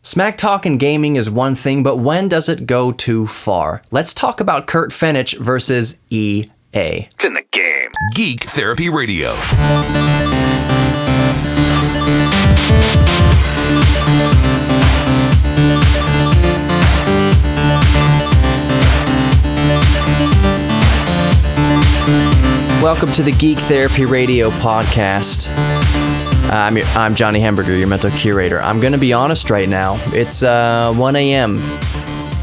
Smack talk in gaming is one thing, but when does it go too far? Let's talk about Kurt Fenech versus EA. It's in the game. Geek Therapy Radio. Welcome to the Geek Therapy Radio podcast. I'm Johnny Hamburger, your mental curator. I'm going to be honest right now. It's 1 a.m.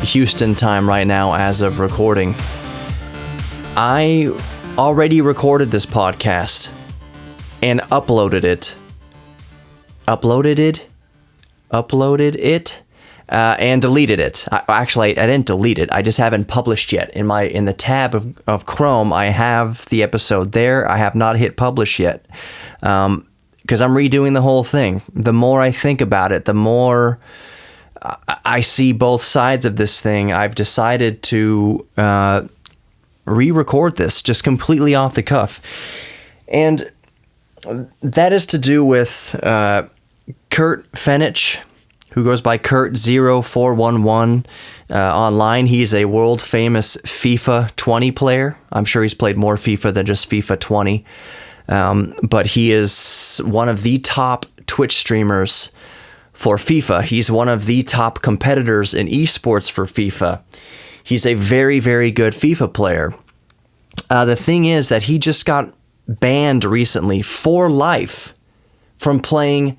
Houston time right now as of recording. I already recorded this podcast and uploaded it. And deleted it. Actually, I didn't delete it. I just haven't published yet. In the tab of Chrome, I have the episode there. I have not hit publish yet. Because I'm redoing the whole thing. The more I think about it, the more I see both sides of this thing. I've decided to re-record this just completely off the cuff. And that is to do with Kurt Fenech, who goes by Kurt0411 online. He's a world-famous FIFA 20 player. I'm sure he's played more FIFA than just FIFA 20. But he is one of the top Twitch streamers for FIFA. He's one of the top competitors in esports for FIFA. He's a very, very good FIFA player. The thing is that he just got banned recently for life from playing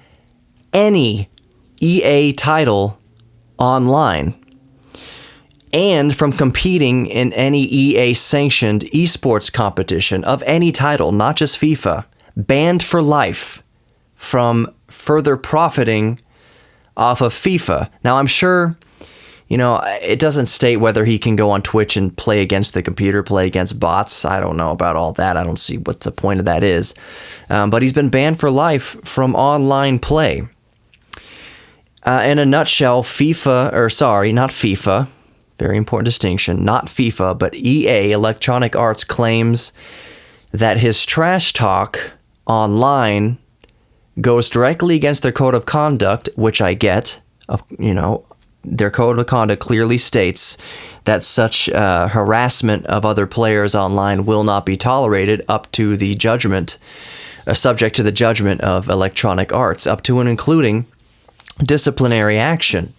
any EA title online and from competing in any EA-sanctioned esports competition of any title, not just FIFA. Banned for life from further profiting off of FIFA. Now, I'm sure, it doesn't state whether he can go on Twitch and play against the computer, play against bots. I don't know about all that. I don't see what the point of that is. But he's been banned for life from online play. In a nutshell, not FIFA, very important distinction, not FIFA, but EA, Electronic Arts, claims that his trash talk online goes directly against their code of conduct, which I get. Their code of conduct clearly states that such harassment of other players online will not be tolerated up to the judgment, subject to the judgment of Electronic Arts, up to and including disciplinary action.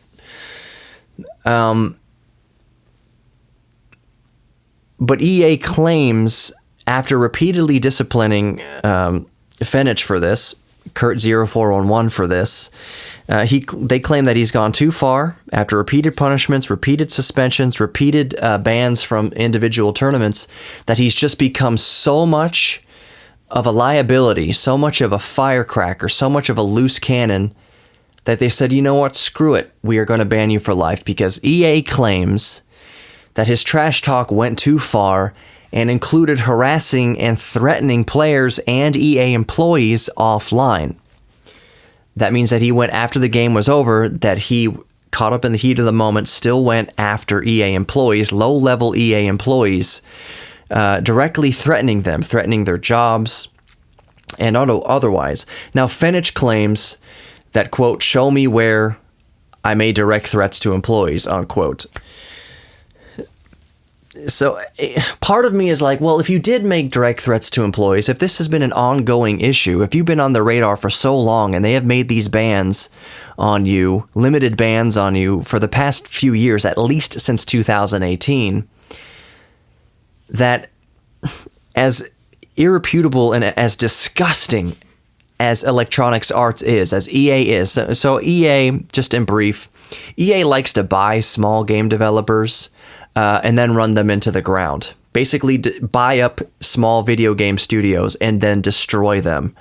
But EA claims, after repeatedly disciplining Fenech for this, Kurt0411 for this, they claim that he's gone too far after repeated punishments, repeated suspensions, repeated bans from individual tournaments, that he's just become so much of a liability, so much of a firecracker, so much of a loose cannon, that they said, you know what, screw it, we are going to ban you for life, because EA claims that his trash talk went too far and included harassing and threatening players and EA employees offline. That means that he went after the game was over, that he, caught up in the heat of the moment, still went after EA employees, low-level EA employees, directly threatening them, threatening their jobs, and otherwise. Now, Fenech claims that, quote, show me where I made direct threats to employees, unquote. So part of me is like, well, if you did make direct threats to employees, if this has been an ongoing issue, if you've been on the radar for so long and they have made these bans on you, limited bans on you for the past few years, at least since 2018, that as irreputable and as disgusting as Electronic Arts is, as EA is. So EA, just in brief, EA likes to buy small game developers and then run them into the ground. Basically, buy up small video game studios and then destroy them.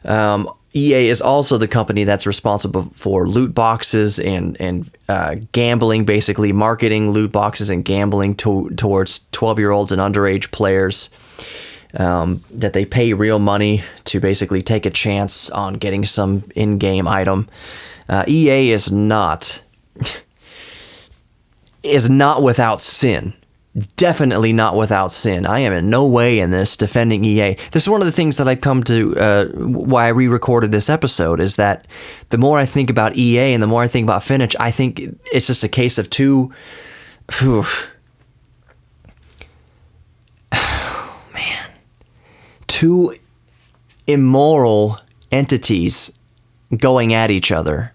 EA is also the company that's responsible for loot boxes and gambling, basically marketing loot boxes and gambling towards 12-year-olds and underage players. That they pay real money to basically take a chance on getting some in-game item. EA is not without sin. definitely not without sin. I am in no way in this defending EA. This is one of the things that I've come to, why I re-recorded this episode, is that the more I think about EA and the more I think about Fenech, I think it's just a case of two immoral entities going at each other.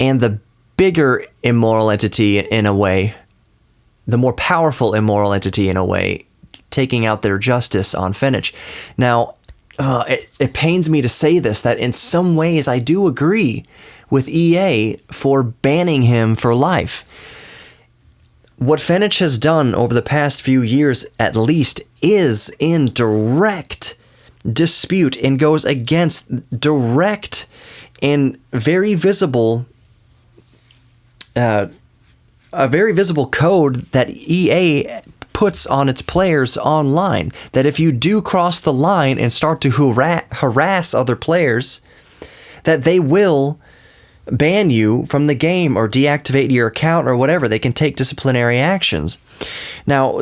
And the bigger immoral entity, in a way, the more powerful immoral entity, in a way, taking out their justice on Fenech. Now, it pains me to say this, that in some ways I do agree with EA for banning him for life. What Fenech has done over the past few years, at least, is in direct dispute and goes against direct and very visible a very visible code that EA puts on its players online, that if you do cross the line and start to harass other players, that they will ban you from the game or deactivate your account or whatever. They can take disciplinary actions. Now,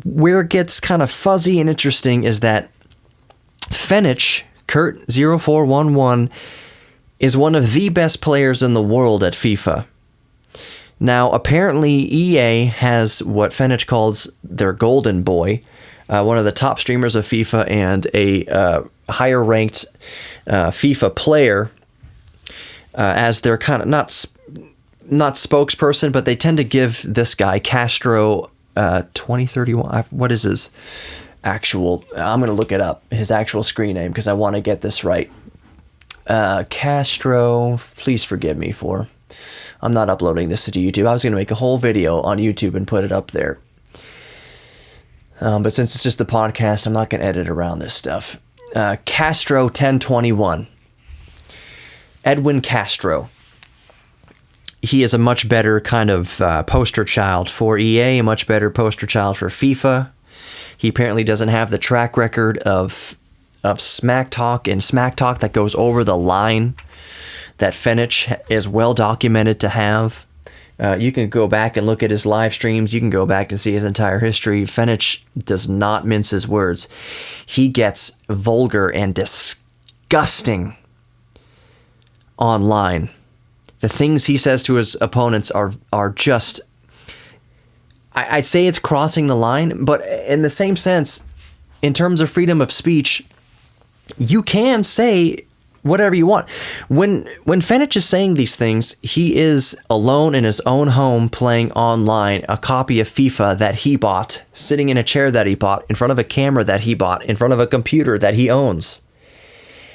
where it gets kind of fuzzy and interesting is that Fenech, Kurt0411, is one of the best players in the world at FIFA. Now, apparently, EA has what Fenech calls their golden boy, one of the top streamers of FIFA and a higher-ranked FIFA player, as their kind of not spokesperson, but they tend to give this guy Castro 2031. What is his actual? I'm going to look it up. His actual screen name, because I want to get this right. Castro. Please forgive me for. I'm not uploading this to YouTube. I was going to make a whole video on YouTube and put it up there. But since it's just the podcast, I'm not going to edit around this stuff. Castro 1021. Edwin Castro. He is a much better kind of poster child for EA, a much better poster child for FIFA. He apparently doesn't have the track record of smack talk that goes over the line that Fenech is well documented to have. You can go back and look at his live streams. You can go back and see his entire history. Fenech does not mince his words. He gets vulgar and disgusting online. The things he says to his opponents are just... I'd say it's crossing the line, but in the same sense, in terms of freedom of speech, you can say whatever you want. When Fenech is saying these things, he is alone in his own home playing online a copy of FIFA that he bought, sitting in a chair that he bought, in front of a camera that he bought, in front of a computer that he owns.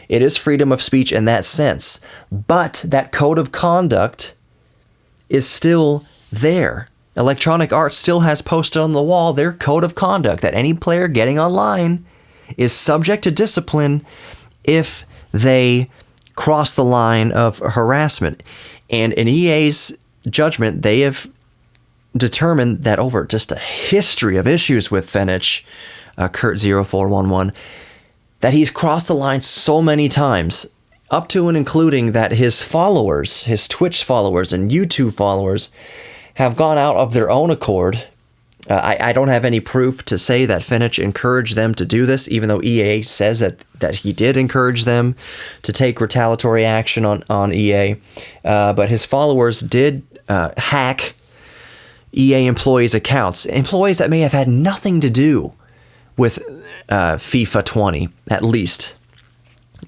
It is freedom of speech in that sense, but that code of conduct is still there. Electronic Arts still has posted on the wall their code of conduct that any player getting online is subject to discipline if they cross the line of harassment. And in EA's judgment, they have determined that over just a history of issues with Fenech, Kurt0411, that he's crossed the line so many times, up to and including that his followers, his Twitch followers and YouTube followers, have gone out of their own accord. I don't have any proof to say that Fenech encouraged them to do this, even though EA says that he did encourage them to take retaliatory action on EA. But his followers did hack EA employees' accounts, employees that may have had nothing to do with FIFA 20, at least.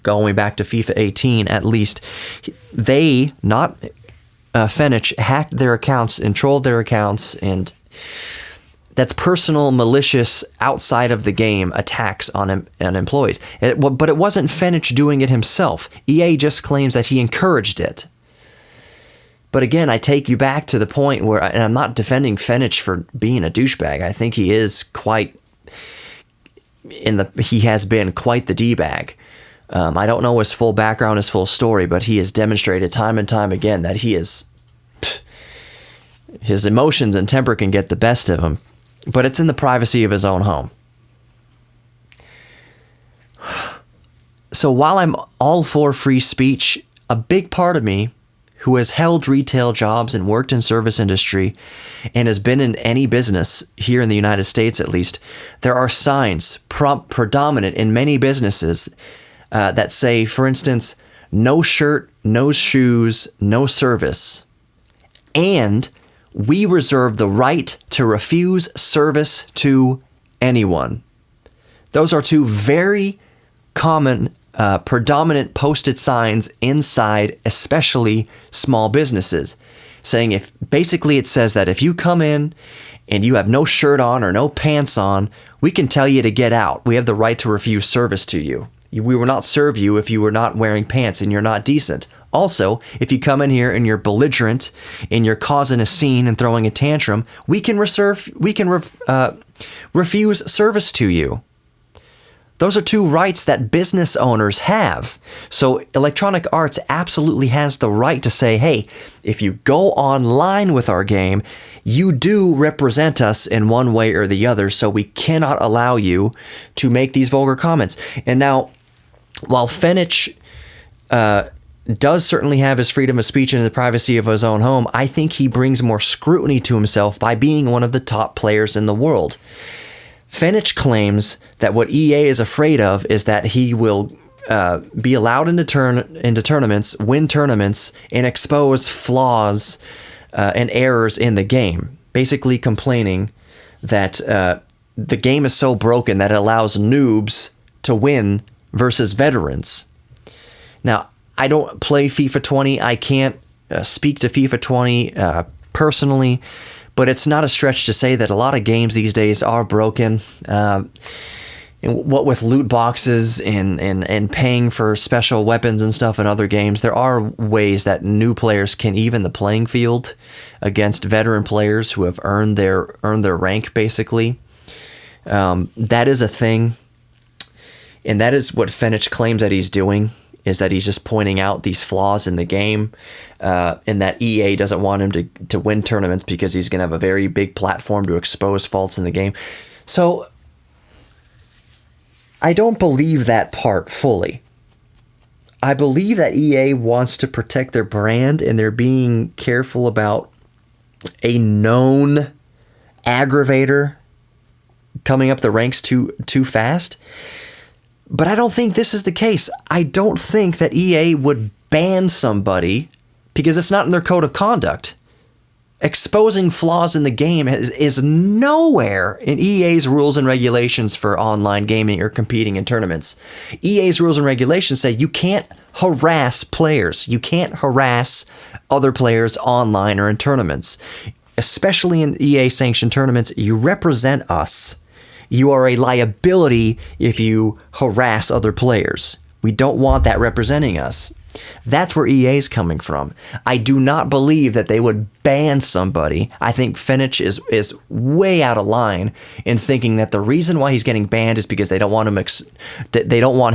Going back to FIFA 18, at least. They, not Fenech, hacked their accounts and trolled their accounts, and that's personal, malicious, outside of the game attacks on employees. But it wasn't Fenech doing it himself. EA just claims that he encouraged it. But again, I take you back to the point where, and I'm not defending Fenech for being a douchebag. I think he is he has been quite the D-bag. I don't know his full background, his full story, but he has demonstrated time and time again that his emotions and temper can get the best of him. But it's in the privacy of his own home. So while I'm all for free speech, a big part of me who has held retail jobs and worked in service industry and has been in any business here in the United States, at least, there are signs predominant in many businesses that say, for instance, no shirt, no shoes, no service. And we reserve the right to refuse service to anyone. Those are two very common, predominant posted signs inside, especially small businesses, saying basically it says that if you come in and you have no shirt on or no pants on, we can tell you to get out. We have the right to refuse service to you. We will not serve you if you were not wearing pants and you're not decent. Also, if you come in here and you're belligerent and you're causing a scene and throwing a tantrum, we can refuse service to you. Those are two rights that business owners have. So Electronic Arts absolutely has the right to say, hey, if you go online with our game, you do represent us in one way or the other, so we cannot allow you to make these vulgar comments. And now, while Fenech does certainly have his freedom of speech in the privacy of his own home, I think he brings more scrutiny to himself by being one of the top players in the world. Fenech claims that what EA is afraid of is that he will be allowed into tournaments, win tournaments, and expose flaws and errors in the game. Basically complaining that the game is so broken that it allows noobs to win versus veterans. Now, I don't play FIFA 20. I can't speak to FIFA 20 personally, but it's not a stretch to say that a lot of games these days are broken. And what with loot boxes and paying for special weapons and stuff in other games, there are ways that new players can even the playing field against veteran players who have earned their rank, basically. That is a thing. And that is what Fenech claims that he's doing, is that he's just pointing out these flaws in the game, and that EA doesn't want him to win tournaments because he's going to have a very big platform to expose faults in the game. So I don't believe that part fully. I believe that EA wants to protect their brand, and they're being careful about a known aggravator coming up the ranks too fast. But I don't think this is the case. I don't think that EA would ban somebody because it's not in their code of conduct. Exposing flaws in the game is nowhere in EA's rules and regulations for online gaming or competing in tournaments. EA's rules and regulations say you can't harass players. You can't harass other players online or in tournaments. Especially in EA-sanctioned tournaments, you represent us. You are a liability if you harass other players. We don't want that representing us. That's where EA is coming from. I do not believe that they would ban somebody. I think Fenech is way out of line in thinking that the reason why he's getting banned is because they don't want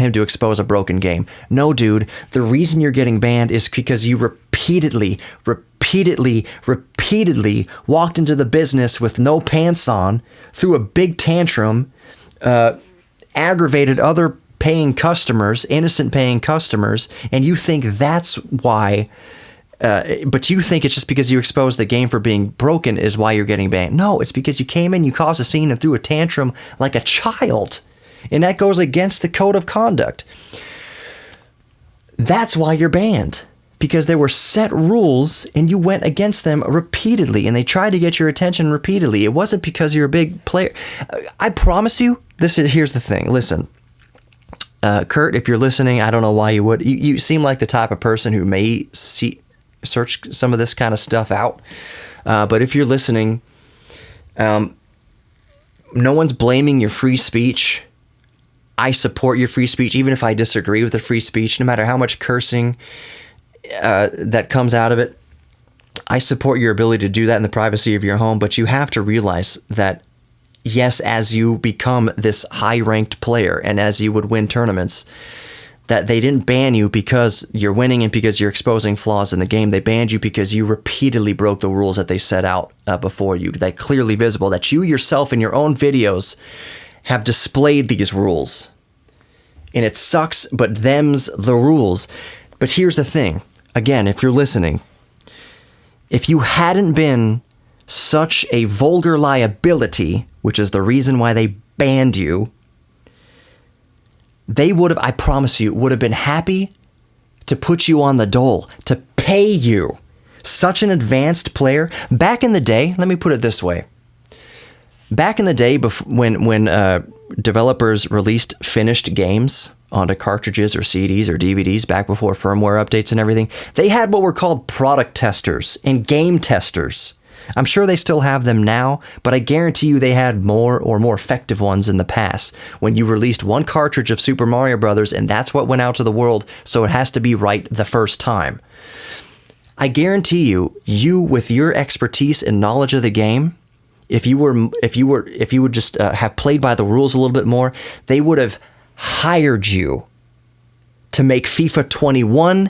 him to expose a broken game. No, dude. The reason you're getting banned is because you repeatedly walked into the business with no pants on, threw a big tantrum, aggravated other paying customers, innocent paying customers, and you think that's why, but you think it's just because you exposed the game for being broken is why you're getting banned. No, it's because you came in, you caused a scene, and threw a tantrum like a child, and that goes against the code of conduct. That's why you're banned. Because there were set rules and you went against them repeatedly and they tried to get your attention repeatedly. It wasn't because you're a big player. I promise you, here's the thing. Listen, Kurt, if you're listening, I don't know why you would. You seem like the type of person who may search some of this kind of stuff out. But if you're listening, no one's blaming your free speech. I support your free speech, even if I disagree with the free speech, no matter how much cursing that comes out of it. I support your ability to do that in the privacy of your home, but you have to realize that, yes, as you become this high-ranked player and as you would win tournaments, that they didn't ban you because you're winning and because you're exposing flaws in the game. They banned you because you repeatedly broke the rules that they set out before you. That clearly visible, that you yourself in your own videos have displayed these rules. And it sucks, but them's the rules. But here's the thing. Again, if you're listening, if you hadn't been such a vulgar liability, which is the reason why they banned you, they would have, I promise you, would have been happy to put you on the dole, to pay you. Such an advanced player. Back in the day, let me put it this way. Back in the day, when developers released finished games onto cartridges or CDs or DVDs, back before firmware updates and everything, they had what were called product testers and game testers. I'm sure they still have them now, but I guarantee you they had more effective ones in the past. When you released one cartridge of Super Mario Brothers and that's what went out to the world, so it has to be right the first time. I guarantee you with your expertise and knowledge of the game, if you would just have played by the rules a little bit more, they would have hired you to make FIFA 21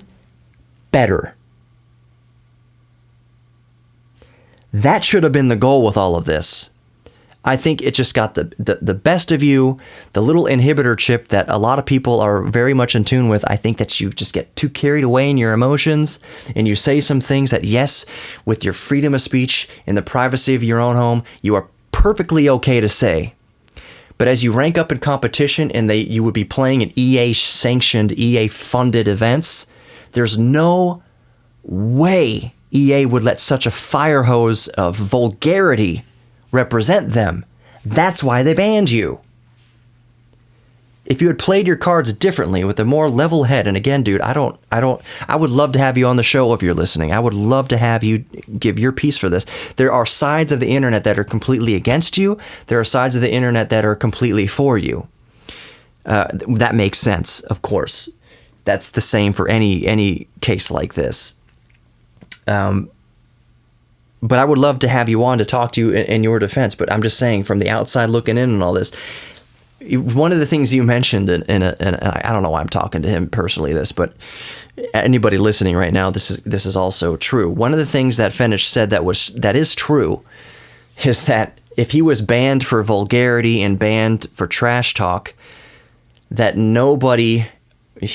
better. That should have been the goal with all of this. I think it just got the best of you, the little inhibitor chip that a lot of people are very much in tune with. I think that you just get too carried away in your emotions and you say some things that, yes, with your freedom of speech in the privacy of your own home, you are perfectly okay to say. But as you rank up in competition and you would be playing in EA-sanctioned, EA-funded events, there's no way EA would let such a fire hose of vulgarity represent them. That's why they banned you. If you had played your cards differently with a more level head, and again, dude, I would love to have you on the show if you're listening. I would love to have you give your piece for this. There are sides of the internet that are completely against you. There are sides of the internet that are completely for you. That makes sense, of course. That's the same for any case like this. But I would love to have you on to talk to you in your defense. But I'm just saying, from the outside looking in and all this, one of the things you mentioned, and I don't know why I'm talking to him personally this, but anybody listening right now, this is also true. One of the things that Fenech said that is true is that if he was banned for vulgarity and banned for trash talk, that nobody,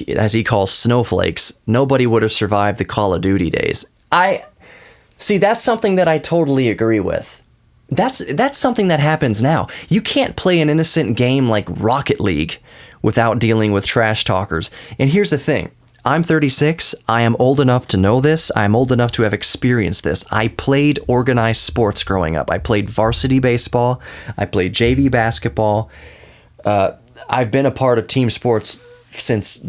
as he calls snowflakes, nobody would have survived the Call of Duty days. See, that's something that I totally agree with. That's something that happens now. You can't play an innocent game like Rocket League without dealing with trash talkers. And here's the thing. I'm 36. I am old enough to know this. I'm old enough to have experienced this. I played organized sports growing up. I played varsity baseball. I played JV basketball. I've been a part of team sports since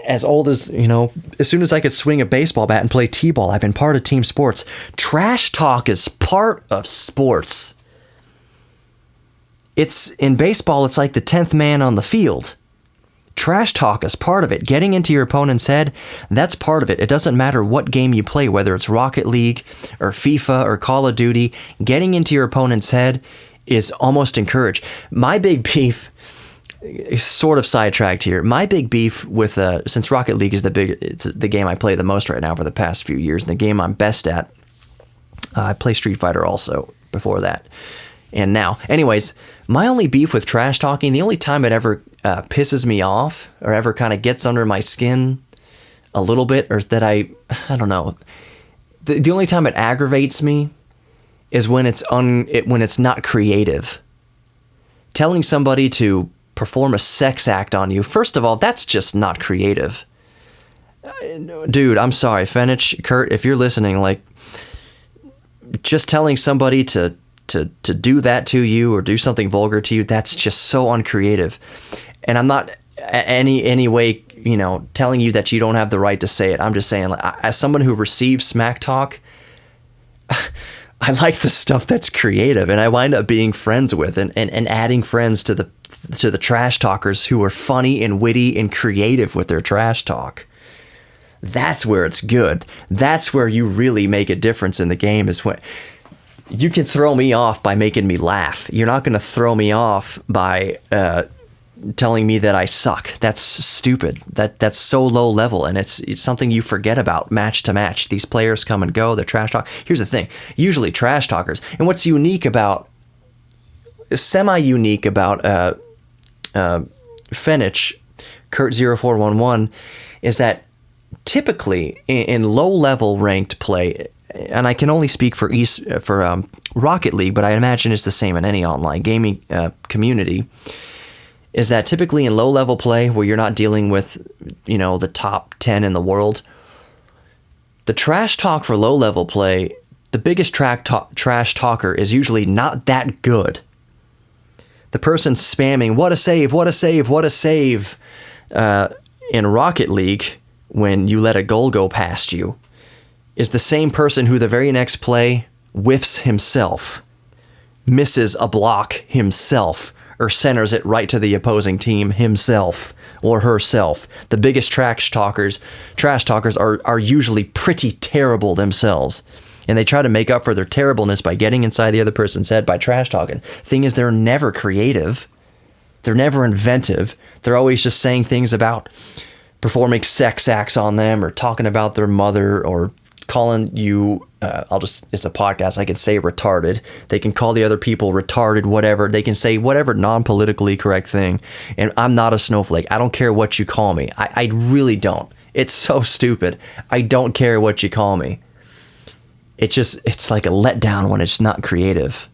as old as, as soon as I could swing a baseball bat and play t-ball. I've been part of team sports. Trash talk is part of sports. In baseball, it's like the 10th man on the field. Trash talk is part of it. Getting into your opponent's head, that's part of it. It doesn't matter what game you play, whether it's Rocket League or FIFA or Call of Duty. Getting into your opponent's head is almost encouraged. My big beef, sort of sidetracked here. My big beef with since Rocket League is it's the game I play the most right now for the past few years, and the game I'm best at. I play Street Fighter also before that, and now. Anyways, my only beef with trash talking, the only time it ever pisses me off or ever kind of gets under my skin a little bit, or that I don't know. The only time it aggravates me is when it's not creative. Telling somebody to perform a sex act on you, first of all, that's just not creative. Dude, I'm sorry, Fenech, Kurt, if you're listening, like, just telling somebody to do that to you or do something vulgar to you, that's just so uncreative. And I'm not any way, telling you that you don't have the right to say it. I'm just saying, like, as someone who receives smack talk, I like the stuff that's creative, and I wind up being friends with and adding friends to the trash talkers who are funny and witty and creative with their trash talk. That's where it's good. That's where you really make a difference in the game, is when you can throw me off by making me laugh. You're not going to throw me off by telling me that I suck. That's stupid. That's so low level, and it's something you forget about match to match. These players come and go. They're trash talk. Here's the thing. Usually trash talkers, and what's semi-unique about Fenech, Kurt0411, is that typically in low-level ranked play, and I can only speak for Rocket League, but I imagine it's the same in any online gaming community, is that typically in low-level play where you're not dealing with, the top 10 in the world, the trash talk for low-level play, the biggest trash talker is usually not that good. The person spamming, what a save, what a save, what a save, in Rocket League when you let a goal go past you, is the same person who the very next play whiffs himself, misses a block himself, or centers it right to the opposing team himself or herself. The biggest trash talkers are usually pretty terrible themselves. And they try to make up for their terribleness by getting inside the other person's head by trash talking. Thing is, they're never creative. They're never inventive. They're always just saying things about performing sex acts on them or talking about their mother or calling you, it's a podcast, I can say retarded. They can call the other people retarded, whatever. They can say whatever non-politically correct thing. And I'm not a snowflake. I don't care what you call me. I really don't. It's so stupid. I don't care what you call me. It's like a letdown when it's not creative.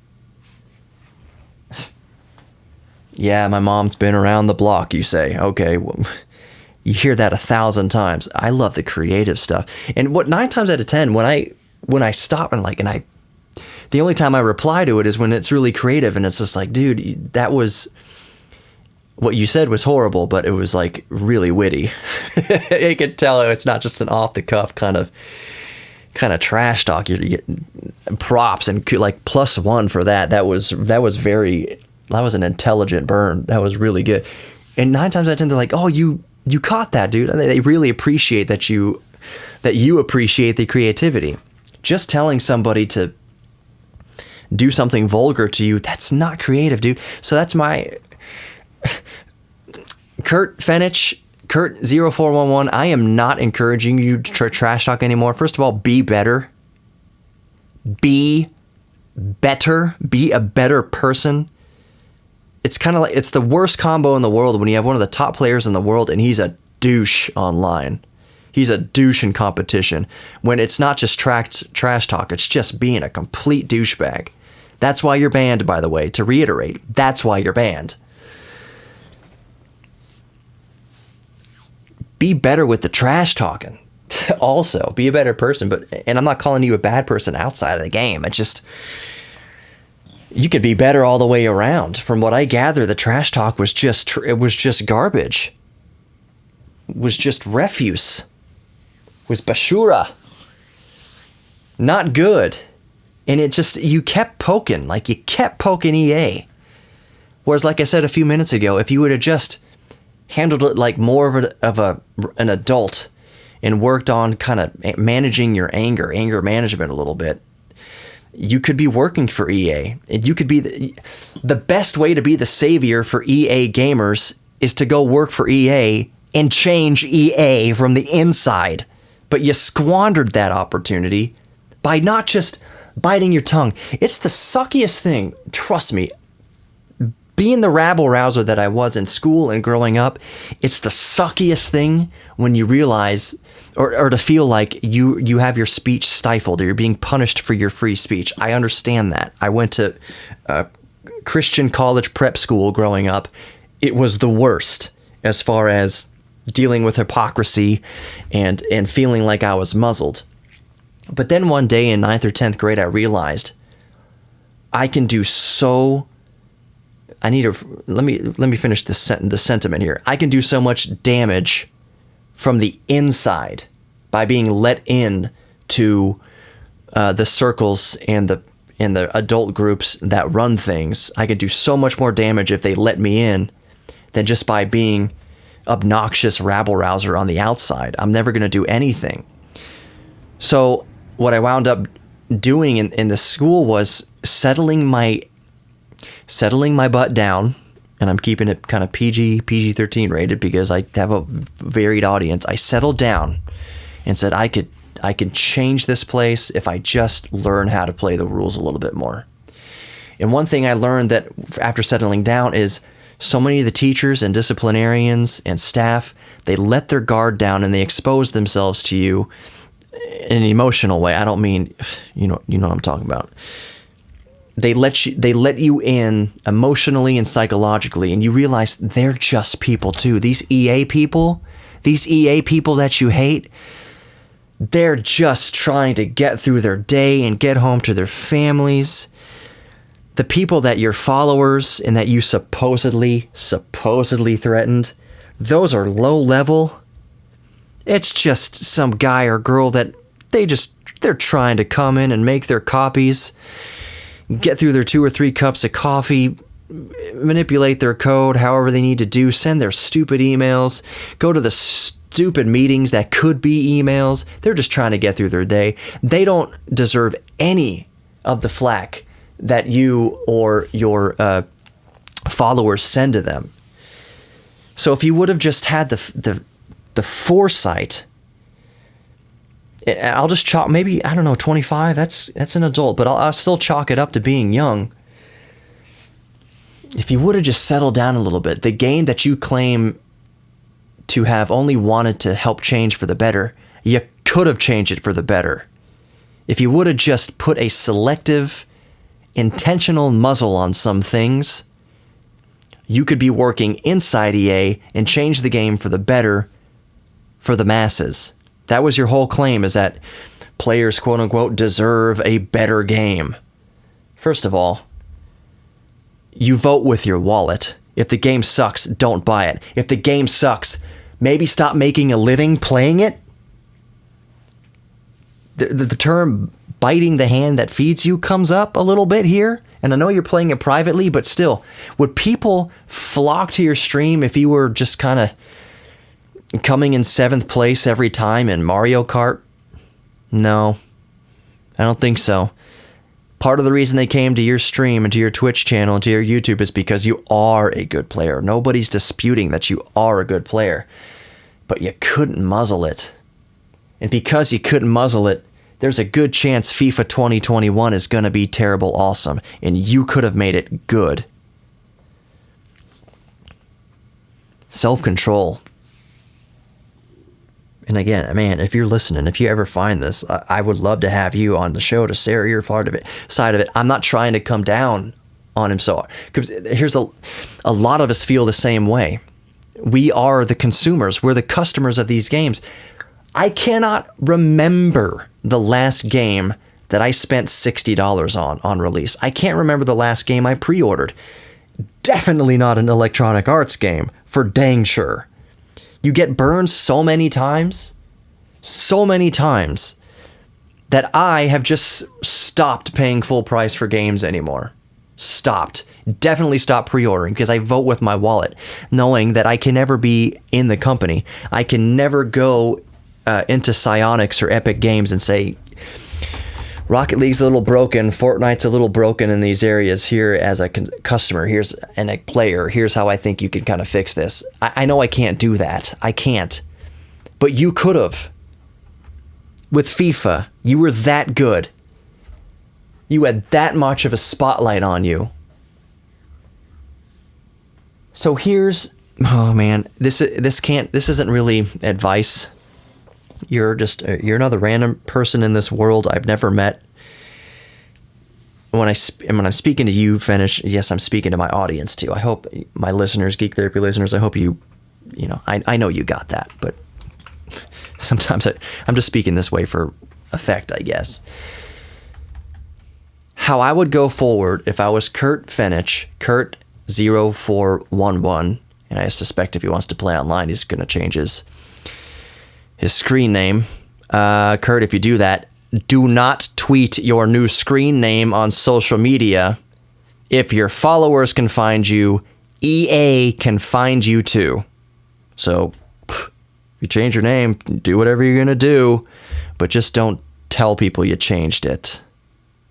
Yeah, my mom's been around the block, you say. Okay, well, you hear that 1,000 times. I love the creative stuff. And 9 times out of 10, when I stop the only time I reply to it is when it's really creative and it's just like, dude, that was, what you said was horrible, but it was like really witty. You can tell it's not just an off the cuff kind of trash talk. You get props and like +1 for that. That was an intelligent burn. That was really good. And 9 times out of 10, they're like, oh, you caught that, dude. And they really appreciate that you appreciate the creativity. Just telling somebody to do something vulgar to you, that's not creative, dude. So that's my Kurt Fenech, Kurt0411. I am not encouraging you to trash talk anymore. First of all, be better. Be better. Be a better person. It's kind of like, it's the worst combo in the world when you have one of the top players in the world and he's a douche online. He's a douche in competition. When it's not just trash talk, it's just being a complete douchebag. That's why you're banned, by the way. To reiterate, that's why you're banned. Be better with the trash talking. Also, be a better person. And I'm not calling you a bad person outside of the game. It's just, you could be better all the way around. From what I gather, the trash talk was just garbage. It was just refuse. It was bashura. Not good. And you kept poking EA. Whereas, like I said a few minutes ago, if you would have just handled it like more of an adult and worked on kind of managing your anger management a little bit, you could be working for EA. And you could be the best way to be the savior for EA gamers is to go work for EA and change EA from the inside. But you squandered that opportunity by not just biting your tongue. It's the suckiest thing, trust me. Being the rabble-rouser that I was in school and growing up, it's the suckiest thing when you realize, or to feel like you have your speech stifled or you're being punished for your free speech. I understand that. I went to Christian college prep school growing up. It was the worst as far as dealing with hypocrisy and feeling like I was muzzled. But then one day in 9th or 10th grade, I realized I can do so... let me finish the sentiment here. I can do so much damage from the inside by being let in to the circles and the adult groups that run things. I could do so much more damage if they let me in than just by being obnoxious rabble-rouser on the outside. I'm never going to do anything. So what I wound up doing in the school was settling my butt down, and I'm keeping it kind of PG-13 rated because I have a varied audience. I settled down and said I can change this place if I just learn how to play the rules a little bit more. And one thing I learned that after settling down is so many of the teachers and disciplinarians and staff, they let their guard down and they expose themselves to you in an emotional way. I don't mean, you know what I'm talking about. They let you in emotionally and psychologically, and you realize they're just people too. These EA people that you hate, they're just trying to get through their day and get home to their families. The people that your followers and that you supposedly threatened, those are low level. It's just some guy or girl that they're trying to come in and make their copies, get through their 2 or 3 cups of coffee, manipulate their code however they need to do, send their stupid emails, go to the stupid meetings that could be emails. They're just trying to get through their day. They don't deserve any of the flack that you or your followers send to them. So if you would have just had the foresight, I'll just chalk, maybe, I don't know, 25, that's an adult, but I'll still chalk it up to being young. If you would have just settled down a little bit, the game that you claim to have only wanted to help change for the better, you could have changed it for the better. If you would have just put a selective, intentional muzzle on some things, you could be working inside EA and change the game for the better for the masses. That was your whole claim, is that players, quote unquote, deserve a better game. First of all, you vote with your wallet. If the game sucks, don't buy it. If the game sucks, maybe stop making a living playing it. The term biting the hand that feeds you comes up a little bit here. And I know you're playing it privately, but still, would people flock to your stream if you were just kind of coming in 7th place every time in Mario Kart? No, I don't think so. Part of the reason they came to your stream and to your Twitch channel and to your YouTube is because you are a good player. Nobody's disputing that you are a good player, but you couldn't muzzle it. And because you couldn't muzzle it, there's a good chance FIFA 2021 is going to be terrible awesome, and you could have made it good. Self-control. And again, man, if you're listening, if you ever find this, I would love to have you on the show to share your side of it. I'm not trying to come down on him, so because here's a lot of us feel the same way. We are the consumers. We're the customers of these games. I cannot remember the last game that I spent $60 on release. I can't remember the last game I pre-ordered. Definitely not an Electronic Arts game, for dang sure. You get burned so many times, that I have just stopped paying full price for games anymore. Stopped. Definitely stopped pre-ordering because I vote with my wallet, knowing that I can never be in the company. I can never go into Psyonix or Epic Games and say, Rocket League's a little broken, Fortnite's a little broken in these areas here as a customer, and a player, here's how I think you can kind of fix this. I know I can't do that. I can't. But you could have. With FIFA, you were that good. You had that much of a spotlight on you. So here's, oh man, this isn't really advice. You're another random person in this world I've never met. When I'm speaking to you, Fenech, yes, I'm speaking to my audience too. I hope my listeners, Geek Therapy listeners, I hope I know you got that, but sometimes I'm just speaking this way for effect, I guess. How I would go forward if I was Kurt Fenech, Kurt0411, and I suspect if he wants to play online, he's going to change his screen name. Kurt, if you do that, do not tweet your new screen name on social media. If your followers can find you, EA can find you too. So, if you change your name, do whatever you're gonna do, but just don't tell people you changed it.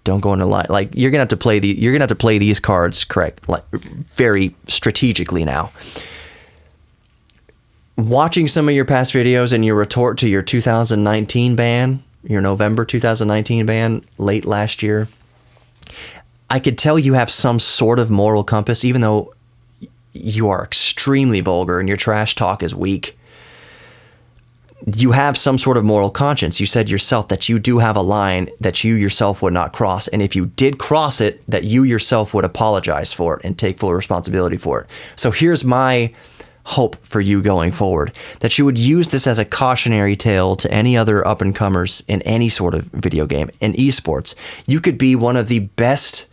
Don't go into lie. Like, you're gonna have to play these cards correct, like very strategically now. Watching some of your past videos and your retort to your 2019 ban, your November 2019 ban late last year, I could tell you have some sort of moral compass, even though you are extremely vulgar and your trash talk is weak. you have some sort of moral conscience. You said yourself that you do have a line that you yourself would not cross. And if you did cross it, that you yourself would apologize for it and take full responsibility for it. So here's my hope for you going forward, that you would use this as a cautionary tale to any other up-and-comers in any sort of video game. In esports, you could be one of the best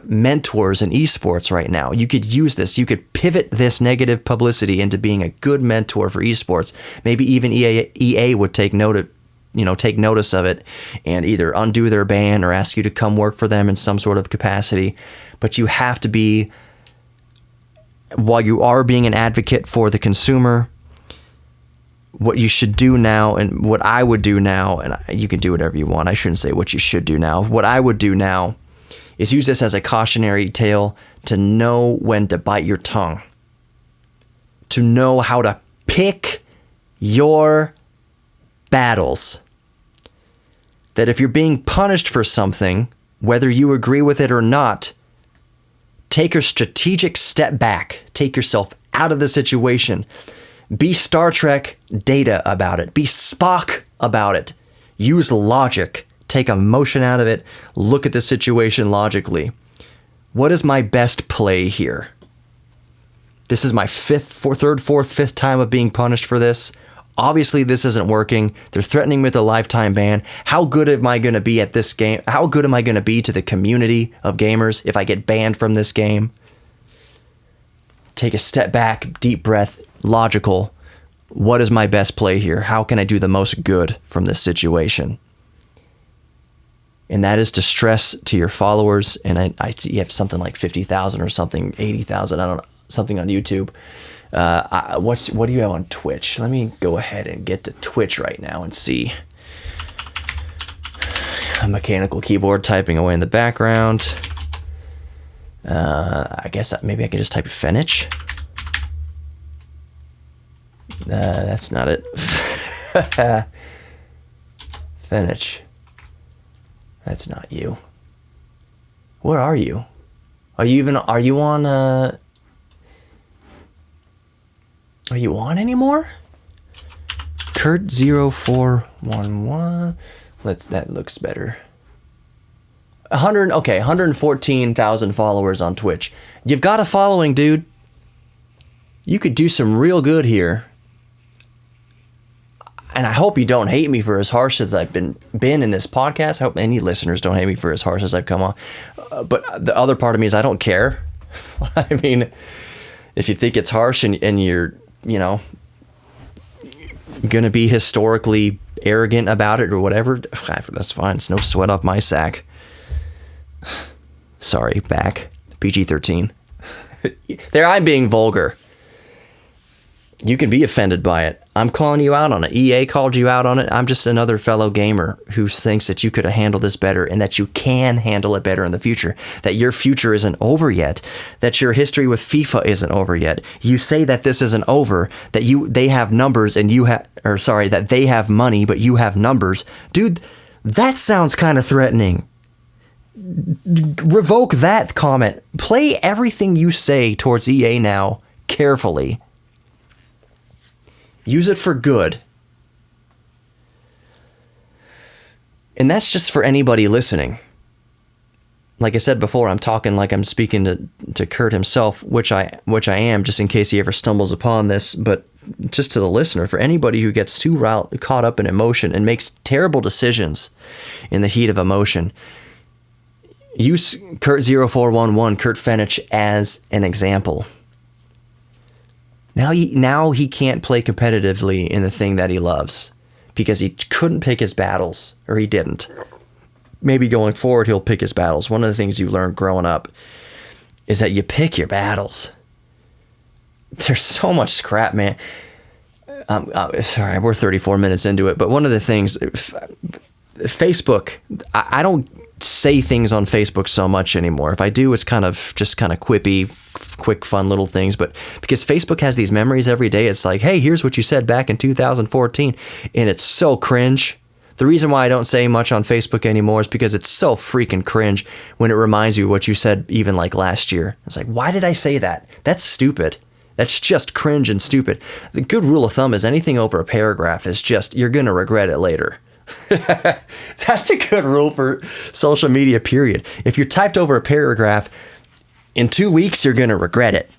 mentors in esports right now. You could use this. You could pivot this negative publicity into being a good mentor for esports. Maybe even EA would take notice of it and either undo their ban or ask you to come work for them in some sort of capacity. But you have to be, while you are being an advocate for the consumer, what you should do now, and what I would do now, and you can do whatever you want. I shouldn't say what you should do now. What I would do now is use this as a cautionary tale to know when to bite your tongue, to know how to pick your battles. That if you're being punished for something, whether you agree with it or not, take a strategic step back. Take yourself out of the situation. Be Star Trek Data about it. Be Spock about it. Use logic. Take emotion out of it. Look at the situation logically. What is my best play here? This is my third, fourth, fifth time of being punished for this. Obviously, this isn't working. They're threatening me with a lifetime ban. How good am I going to be at this game? How good am I going to be to the community of gamers if I get banned from this game? Take a step back, deep breath, logical. What is my best play here? How can I do the most good from this situation? And that is to stress to your followers, and I see you have something like 50,000 or something, 80,000, I don't know, something on YouTube. What do you have on Twitch? Let me go ahead and get to Twitch right now and see. A mechanical keyboard typing away in the background. I guess maybe I can just type Fenech. That's not it. Fenech. That's not you. Where are you? Are you on anymore? Kurt0411. That looks better. 114,000 followers on Twitch. You've got a following, dude. You could do some real good here. And I hope you don't hate me for as harsh as I've been in this podcast. I hope any listeners don't hate me for as harsh as I've come on. But the other part of me is I don't care. I mean, if you think it's harsh and you're, going to be historically arrogant about it or whatever, that's fine. It's no sweat off my sack. Sorry, back. PG-13. There, I'm being vulgar. You can be offended by it. I'm calling you out on it. EA called you out on it. I'm just another fellow gamer who thinks that you could have handled this better and that you can handle it better in the future. That your future isn't over yet. That your history with FIFA isn't over yet. You say that this isn't over. That they have numbers and that they have money but you have numbers. Dude, that sounds kind of threatening. Revoke that comment. Play everything you say towards EA now carefully. Use it for good. And that's just for anybody listening. Like I said before, I'm talking like I'm speaking to Kurt himself, which I am, just in case he ever stumbles upon this. But just to the listener, for anybody who gets too caught up in emotion and makes terrible decisions in the heat of emotion, use Kurt0411, Kurt Fenech, as an example. Now he can't play competitively in the thing that he loves because he couldn't pick his battles, or he didn't. Maybe going forward he'll pick his battles. One of the things you learn growing up is that you pick your battles. There's so much scrap, man. Sorry, we're 34 minutes into it, but one of the things, Facebook, I don't say things on Facebook so much anymore. If I do, it's kind of quippy, quick, fun little things. But because Facebook has these memories every day, it's like, hey, here's what you said back in 2014. And it's so cringe. The reason why I don't say much on Facebook anymore is because it's so freaking cringe when it reminds you what you said even like last year. It's like, why did I say that? That's stupid. That's just cringe and stupid. The good rule of thumb is anything over a paragraph is just, you're going to regret it later. That's a good rule for social media, period. If you're typed over a paragraph, in 2 weeks, you're going to regret it.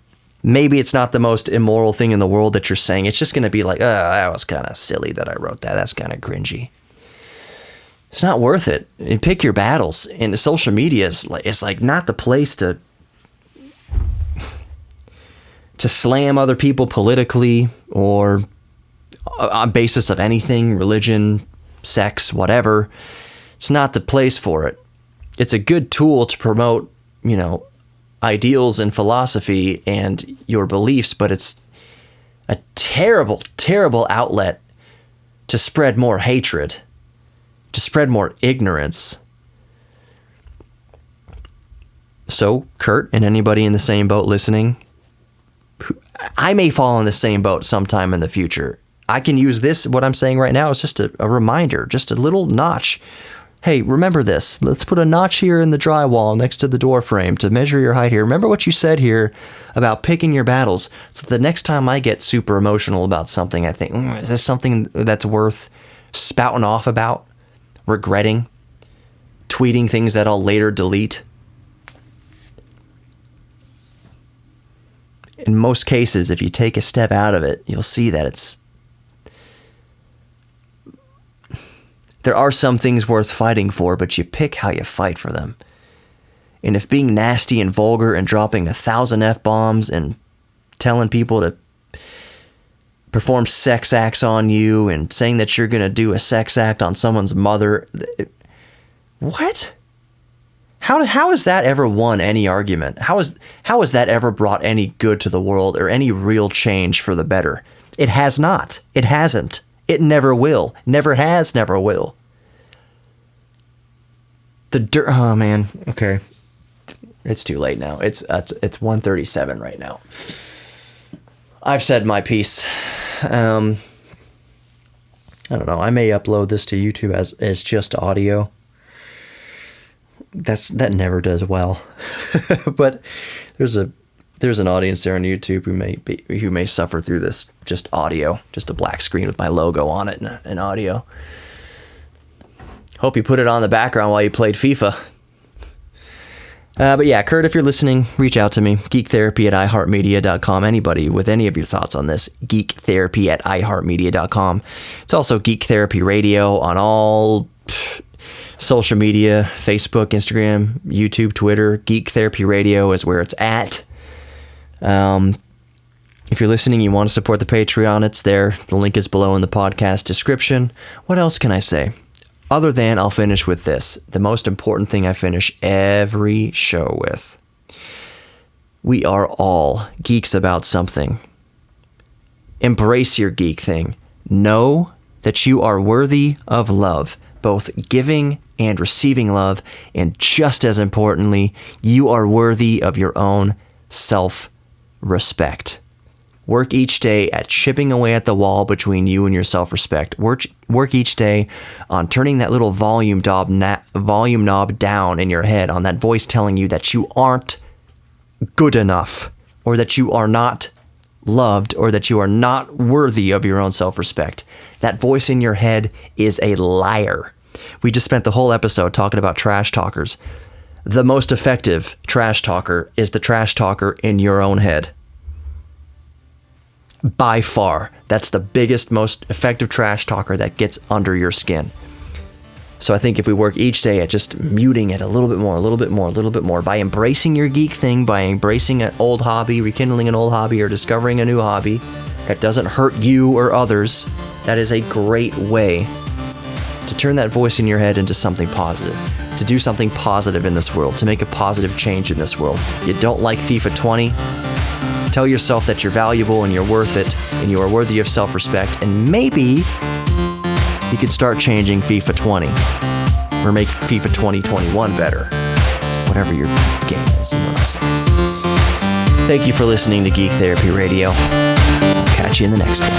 Maybe it's not the most immoral thing in the world that you're saying. It's just going to be like, that was kind of silly that I wrote that. That's kind of cringy. It's not worth it. You pick your battles. And social media is like not the place to slam other people politically or on basis of anything, religion, sex, whatever. It's not the place for it. It's a good tool to promote, ideals and philosophy and your beliefs, but it's a terrible, terrible outlet to spread more hatred, to spread more ignorance. So, Kurt and anybody in the same boat listening, I may fall in the same boat sometime in the future. I can use this, what I'm saying right now, is just a reminder, just a little notch. Hey, remember this. Let's put a notch here in the drywall next to the door frame to measure your height here. Remember what you said here about picking your battles. So the next time I get super emotional about something, I think, is this something that's worth spouting off about, regretting, tweeting things that I'll later delete? In most cases, if you take a step out of it, you'll see that there are some things worth fighting for, but you pick how you fight for them. And if being nasty and vulgar and dropping 1,000 F-bombs and telling people to perform sex acts on you and saying that you're going to do a sex act on someone's mother, what? How has that ever won any argument? How has that ever brought any good to the world or any real change for the better? It has not. It hasn't. It never will. Never has, never will. Oh man. Okay. It's too late now. It's 1:37 right now. I've said my piece. I don't know. I may upload this to YouTube as just audio. That never does well. But there's an audience there on YouTube who may suffer through this just audio, just a black screen with my logo on it and audio. Hope you put it on the background while you played FIFA. But yeah, Kurt, if you're listening, reach out to me. GeekTherapy@iHeartMedia.com. Anybody with any of your thoughts on this, GeekTherapy@iHeartMedia.com. It's also Geek Therapy Radio on all social media, Facebook, Instagram, YouTube, Twitter. Geek Therapy Radio is where it's at. If you're listening, you want to support the Patreon, it's there. The link is below in the podcast description. What else can I say? Other than I'll finish with this, the most important thing I finish every show with. We are all geeks about something. Embrace your geek thing. Know that you are worthy of love, both giving and receiving love, and just as importantly, you are worthy of your own self-respect. Work each day at chipping away at the wall between you and your self-respect. Work each day on turning that little volume knob down in your head, on that voice telling you that you aren't good enough, or that you are not loved, or that you are not worthy of your own self-respect. That voice in your head is a liar. We just spent the whole episode talking about trash talkers. The most effective trash talker is the trash talker in your own head. By far, that's the biggest, most effective trash talker that gets under your skin. So I think if we work each day at just muting it a little bit more, by embracing your geek thing, by embracing an old hobby, rekindling an old hobby, or discovering a new hobby that doesn't hurt you or others, that is a great way to turn that voice in your head into something positive, to do something positive in this world, to make a positive change in this world. You don't like FIFA 20? Tell yourself that you're valuable and you're worth it and you are worthy of self-respect, and maybe you could start changing FIFA 20 or make FIFA 2021 better. Whatever your game is, you know what I'm saying. Thank you for listening to Geek Therapy Radio. I'll catch you in the next one.